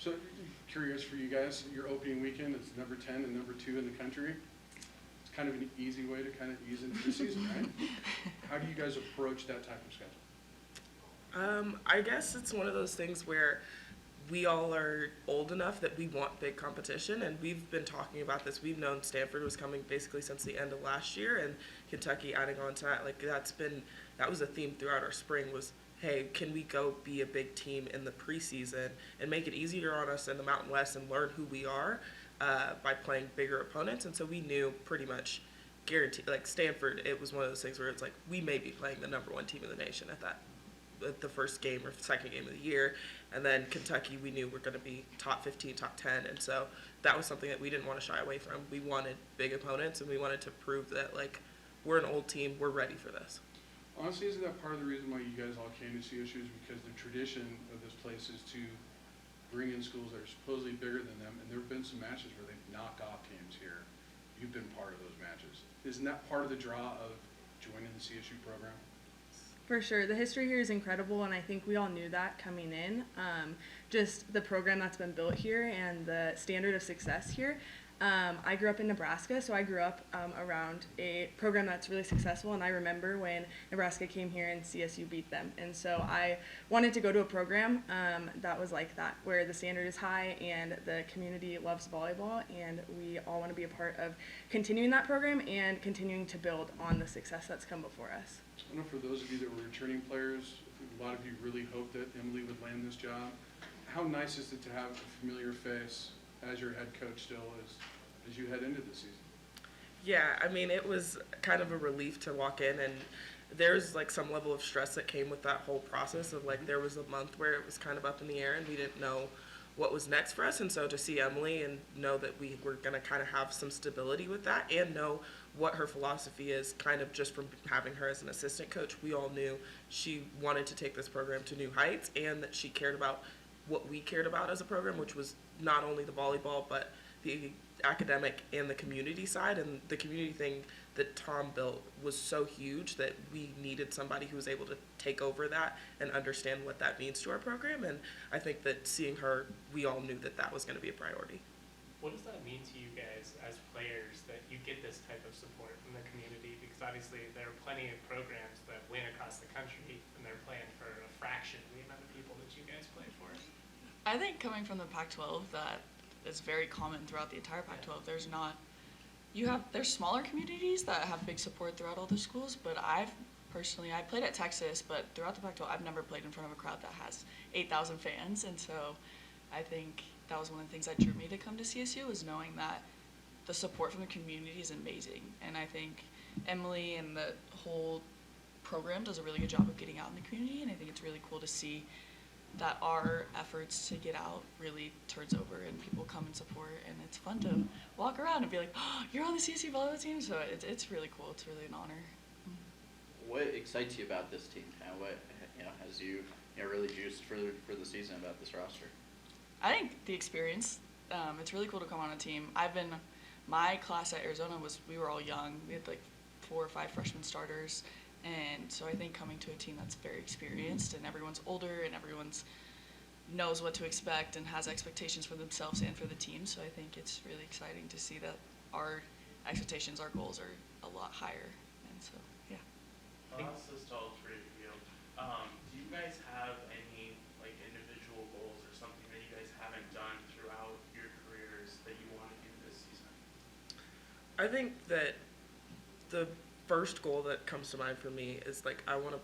So curious for you guys, your opening weekend is number 10 and number 2 in the country. It's kind of an easy way to kind of ease into the season, right? How do you guys approach that type of schedule? I guess it's one of those things where we all are old enough that we want big competition, and we've been talking about this. We've known Stanford was coming basically since the end of last year, and Kentucky adding on to that. Like that was a theme throughout our spring was, hey, can we go be a big team in the preseason and make it easier on us in the Mountain West and learn who we are by playing bigger opponents? And so we knew pretty much guaranteed, like Stanford, it was one of those things where it's like we may be playing the number 1 team in the nation at the first game or second game of the year. And then Kentucky, we knew we're going to be top 15, top 10. And so that was something that we didn't want to shy away from. We wanted big opponents, and we wanted to prove that, like, we're an old team, we're ready for this. Honestly, isn't that part of the reason why you guys all came to CSU is because the tradition of this place is to bring in schools that are supposedly bigger than them, and there have been some matches where they've knocked off teams here. You've been part of those matches. Isn't that part of the draw of joining the CSU program? For sure. The history here is incredible, and I think we all knew that coming in. Just the program that's been built here and the standard of success here. I grew up in Nebraska, so I grew up around a program that's really successful, and I remember when Nebraska came here and CSU beat them. And so I wanted to go to a program that was like that, where the standard is high and the community loves volleyball, and we all want to be a part of continuing that program and continuing to build on the success that's come before us. I know for those of you that were returning players, a lot of you really hoped that Emily would land this job. How nice is it to have a familiar face as your head coach still as you head into the season? Yeah, I mean, it was kind of a relief to walk in, and there's like some level of stress that came with that whole process of like there was a month where it was kind of up in the air and we didn't know what was next for us. And so to see Emily and know that we were going to kind of have some stability with that and know what her philosophy is, kind of just from having her as an assistant coach, we all knew she wanted to take this program to new heights and that she cared about what we cared about as a program, which was not only the volleyball, but the academic and the community side. And the community thing that Tom built was so huge that we needed somebody who was able to take over that and understand what that means to our program. And I think that seeing her, we all knew that that was going to be a priority. What does that mean to you guys as players that you get this type of support from the community? Because obviously there are plenty of programs that win across the country and they're playing for a fraction of the amount of people that you guys play for. I think coming from the Pac-12, that is very common throughout the entire Pac-12. There's smaller communities that have big support throughout all the schools, but I played at Texas, but throughout the Pac-12, I've never played in front of a crowd that has 8,000 fans, and so I think that was one of the things that drew me to come to CSU, was knowing that the support from the community is amazing. And I think Emily and the whole program does a really good job of getting out in the community, and I think it's really cool to see that our efforts to get out really turns over and people come and support, and it's fun to walk around and be like, oh, you're on the CSU volleyball team, so it's really cool. It's really an honor. What excites you about this team? What has you really juiced for the season about this roster? I think the experience. It's really cool to come on a team. My class at Arizona we were all young. We had like 4 or 5 freshman starters. And so I think coming to a team that's very experienced and everyone's older and everyone's knows what to expect and has expectations for themselves and for the team. So I think it's really exciting to see that our expectations, our goals are a lot higher. And so, yeah. I'll ask this to all 3 of you. Do you guys have any like individual goals or something that you guys haven't done throughout your careers that you want to do this season? I think that the first goal that comes to mind for me is like I want to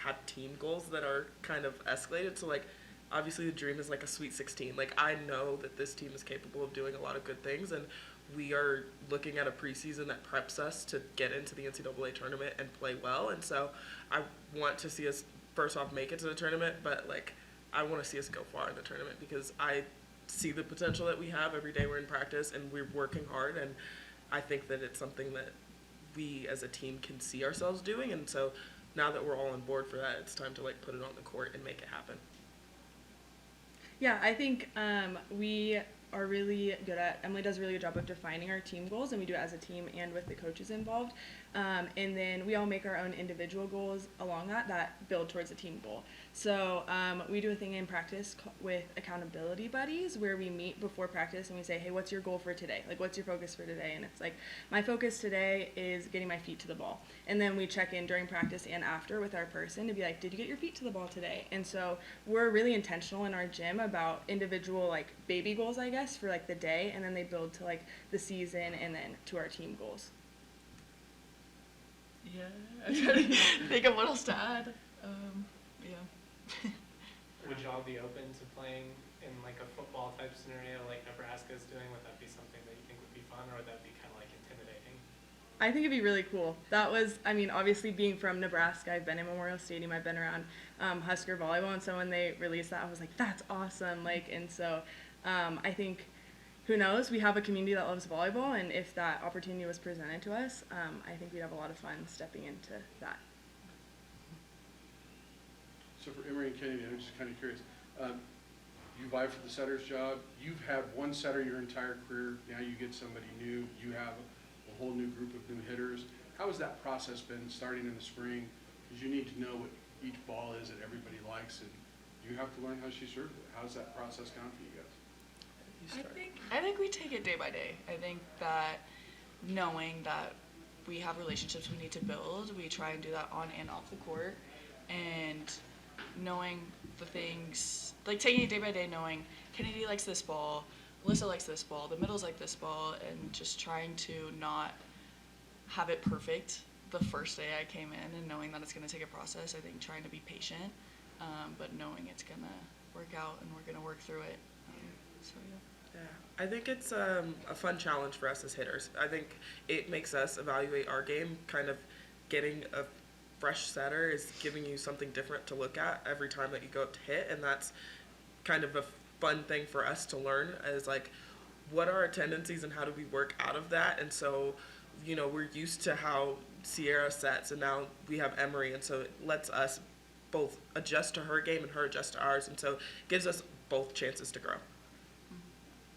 have team goals that are kind of escalated. So like obviously the dream is like a Sweet 16. Like I know that this team is capable of doing a lot of good things, and we are looking at a preseason that preps us to get into the NCAA tournament and play well. And so I want to see us first off make it to the tournament, but like I want to see us go far in the tournament because I see the potential that we have every day we're in practice and we're working hard, and I think that it's something that we as a team can see ourselves doing. And so now that we're all on board for that, it's time to like put it on the court and make it happen. Yeah, I think we are really good at, Emily does a really good job of defining our team goals, and we do it as a team and with the coaches involved. And then we all make our own individual goals along that build towards a team goal. So we do a thing in practice with accountability buddies where we meet before practice and we say, hey, what's your goal for today? Like, what's your focus for today? And it's like, my focus today is getting my feet to the ball. And then we check in during practice and after with our person to be like, did you get your feet to the ball today? And so we're really intentional in our gym about individual like baby goals, I guess, for like the day. And then they build to like the season and then to our team goals. Yeah, I'm trying to think of what else to add. Yeah. Would y'all be open to playing in like a football type scenario like Nebraska's doing? Would that be something that you think would be fun, or would that be kind of like intimidating? I think it'd be really cool. That was, I mean, obviously being from Nebraska, I've been in Memorial Stadium, I've been around Husker volleyball, and so when they released that, I was like, that's awesome. Like, and so I think, who knows, we have a community that loves volleyball, and if that opportunity was presented to us, I think we'd have a lot of fun stepping into that. So for Emery and Kennedy, I'm just kind of curious. You vie for the setter's job. You've had one setter your entire career. Now you get somebody new. You have a whole new group of new hitters. How has that process been starting in the spring? Because you need to know what each ball is that everybody likes, and you have to learn how she serves it. How's that process gone for you guys? I think we take it day by day. I think that knowing that we have relationships we need to build, we try and do that on and off the court, and knowing the things, like taking it day by day, knowing Kennedy likes this ball, Alyssa likes this ball, the middles like this ball, and just trying to not have it perfect the first day I came in, and knowing that it's going to take a process. I think trying to be patient, but knowing it's going to work out and we're going to work through it. So yeah. Yeah, I think it's a fun challenge for us as hitters. I think it makes us evaluate our game. Kind of getting a fresh setter is giving you something different to look at every time that you go up to hit, and that's kind of a fun thing for us to learn, is like, what are our tendencies and how do we work out of that? And so, you know, we're used to how Sierra sets, and now we have Emery, and so it lets us both adjust to her game and her adjust to ours, and so it gives us both chances to grow.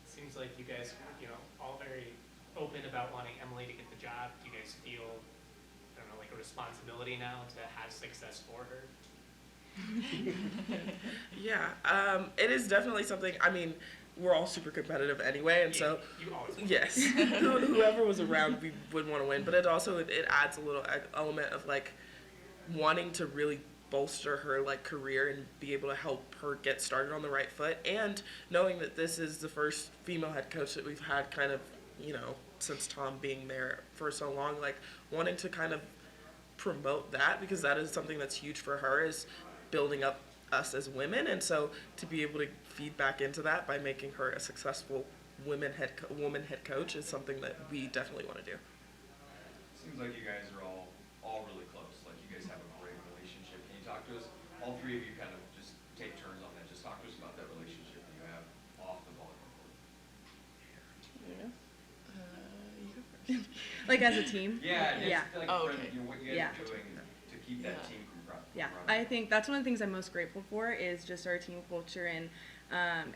Seems like you guys, you know, all very open about wanting Emily to get the job. Do you guys feel, I don't know, like a responsibility now to have success for her? Yeah, it is definitely something. I mean, we're all super competitive anyway, and so You always win. yes, whoever was around, we would want to win. But it also it adds a little element of like wanting to really bolster her like career and be able to help her get started on the right foot, and knowing that this is the first female head coach that we've had kind of, you know, since Tom being there for so long, like wanting to kind of promote that, because that is something that's huge for her, is building up us as women. And so to be able to feed back into that by making her a successful woman head coach is something that we definitely want to do. Seems like you guys are all really close. Like you guys have a great relationship. Can you talk to us? All three of you kind of just take turns on that. Just talk to us about that relationship that you have off the volleyball court. You go first. Like as a team? Yeah, just Yeah. like Oh, friend, okay. you know, what you guys Yeah. are doing to keep that Yeah. team from Yeah, running. I think that's one of the things I'm most grateful for is just our team culture, and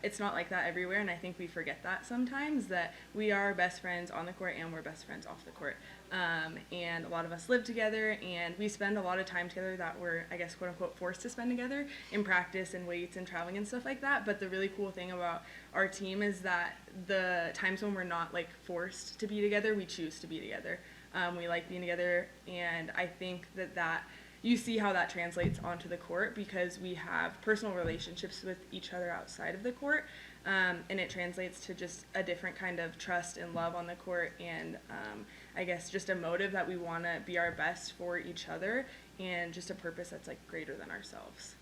it's not like that everywhere, and I think we forget that sometimes, that we are best friends on the court and we're best friends off the court. And a lot of us live together, and we spend a lot of time together that we're, I guess, quote unquote, forced to spend together in practice and weights and traveling and stuff like that. But the really cool thing about our team is that the times when we're not like forced to be together, we choose to be together. We like being together, and I think that you see how that translates onto the court, because we have personal relationships with each other outside of the court, and it translates to just a different kind of trust and love on the court, and I guess just a motive that we want to be our best for each other, and just a purpose that's like greater than ourselves.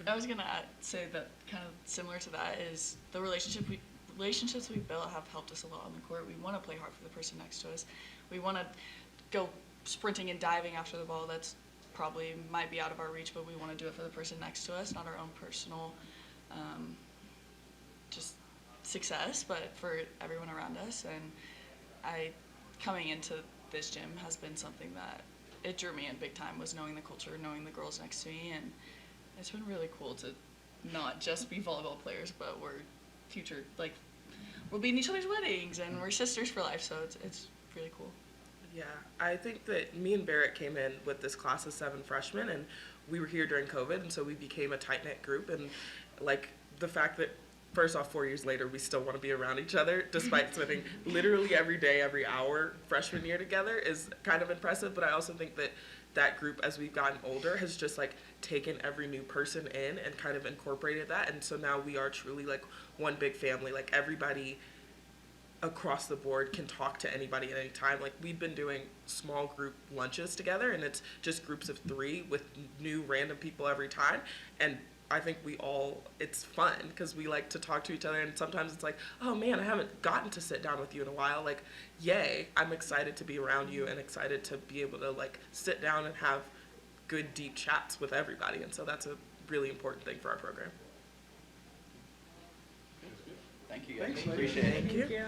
I was gonna say that kind of similar to that is the relationships we built have helped us a lot on the court. We want to play hard for the person next to us. We want to go sprinting and diving after the ball. That's probably might be out of our reach, but we want to do it for the person next to us, not our own personal just success, but for everyone around us. And coming into this gym has been something that it drew me in big time, was knowing the culture, knowing the girls next to me, and it's been really cool to not just be volleyball players, but we're future, like, we'll be in each other's weddings and we're sisters for life, so it's really cool. Yeah, I think that me and Barrett came in with this class of 7 freshmen, and we were here during COVID, and so we became a tight-knit group. And like the fact that, first off, 4 years later, we still want to be around each other, despite spending literally every day, every hour freshman year together, is kind of impressive. But I also think that that group, as we've gotten older, has just like taken every new person in and kind of incorporated that. And so now we are truly like one big family. Like everybody across the board can talk to anybody at any time. Like we've been doing small group lunches together, and it's just groups of 3 with new random people every time. And I think it's fun because we like to talk to each other, and sometimes it's like, oh man, I haven't gotten to sit down with you in a while. Like, yay, I'm excited to be around you and excited to be able to like sit down and have good deep chats with everybody. And so that's a really important thing for our program. Thank you guys. Thanks, ladies. Appreciate it. Thank you. Thank you.